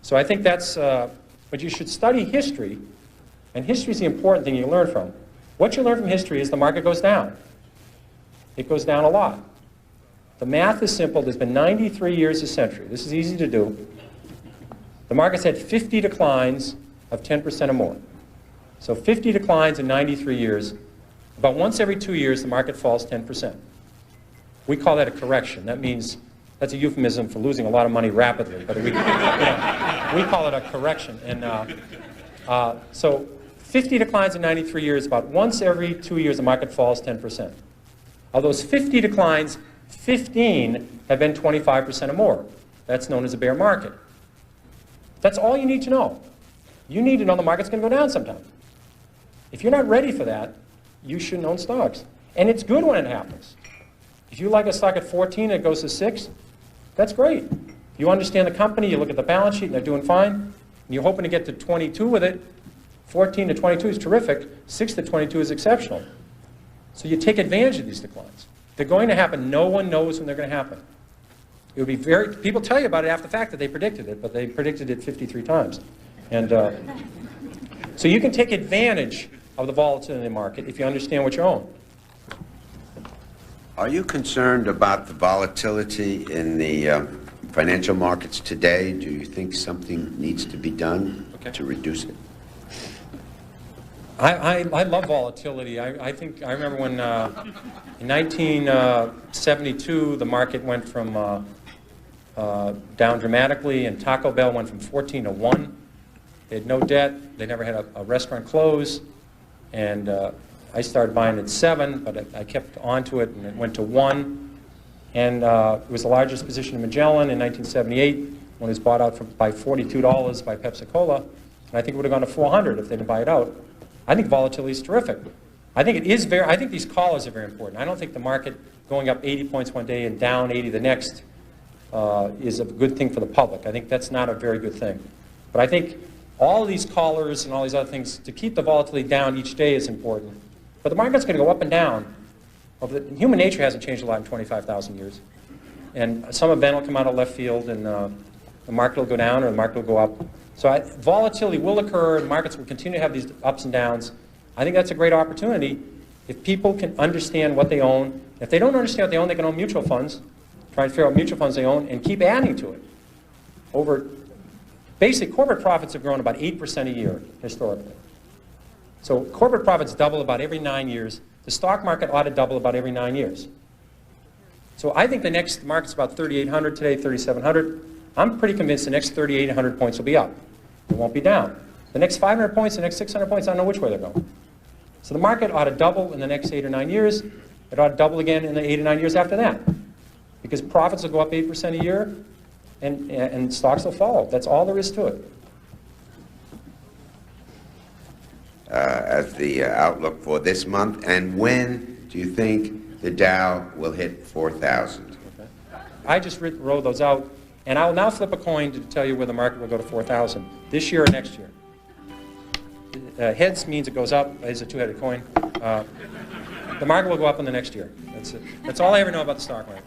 So I think that's, but you should study history, and history is the important thing you learn from. What you learn from history is the market goes down. It goes down a lot. The math is simple. There's been 93 years a century. This is easy to do. The market's had 50 declines of 10% or more. So 50 declines in 93 years. About once every 2 years, the market falls 10%. We call that a correction. That means, that's a euphemism for losing a lot of money rapidly. But we call it a correction. And so 50 declines in 93 years, about once every 2 years, the market falls 10%. Of those 50 declines, 15 have been 25% or more. That's known as a bear market. That's all you need to know. You need to know the market's going to go down sometime. If you're not ready for that, you shouldn't own stocks. And it's good when it happens. If you like a stock at 14 and it goes to 6, that's great. You understand the company, you look at the balance sheet and they're doing fine, and you're hoping to get to 22 with it. 14 to 22 is terrific. 6 to 22 is exceptional. So you take advantage of these declines. They're going to happen. No one knows when they're going to happen. It would be people tell you about it after the fact that they predicted it, but they predicted it 53 times. And so you can take advantage of the volatility in the market if you understand what you own. Are you concerned about the volatility in the financial markets today? Do you think something needs to be done to reduce it? I love volatility. I remember when in 1972 the market went from down dramatically, and Taco Bell went from 14 to 1. They had no debt. They never had a restaurant close. And I started buying at 7, but I kept on to it, and it went to 1. And it was the largest position in Magellan in 1978 when it was bought out by $42 by Pepsi-Cola. And I think it would have gone to 400 if they didn't buy it out. I think volatility is terrific. I think these callers are very important. I don't think the market going up 80 points one day and down 80 the next is a good thing for the public. I think that's not a very good thing. But I think all of these callers and all these other things, to keep the volatility down each day is important. But the market's going to go up and down. Human nature hasn't changed a lot in 25,000 years. And some event will come out of left field, and the market will go down or the market will go up. So volatility will occur, and markets will continue to have these ups and downs. I think that's a great opportunity if people can understand what they own. If they don't understand what they own, they can own mutual funds, try and figure out what mutual funds they own, and keep adding to it. Basically, corporate profits have grown about 8% a year historically. So corporate profits double about every 9 years. The stock market ought to double about every 9 years. So I think the next market's about 3,800 today, 3,700. I'm pretty convinced the next 3,800 points will be up. It won't be down. The next 500 points, the next 600 points, I don't know which way they're going. So the market ought to double in the next 8 or 9 years. It ought to double again in the 8 or 9 years after that. Because profits will go up 8% a year, and stocks will follow. That's all there is to it. As the outlook for this month, and when do you think the Dow will hit 4,000? Okay. I just wrote those out, and I will now flip a coin to tell you where the market will go to 4,000 this year or next year. Heads means it goes up. It's a two-headed coin. The market will go up in the next year. That's it. That's all I ever know about the stock market.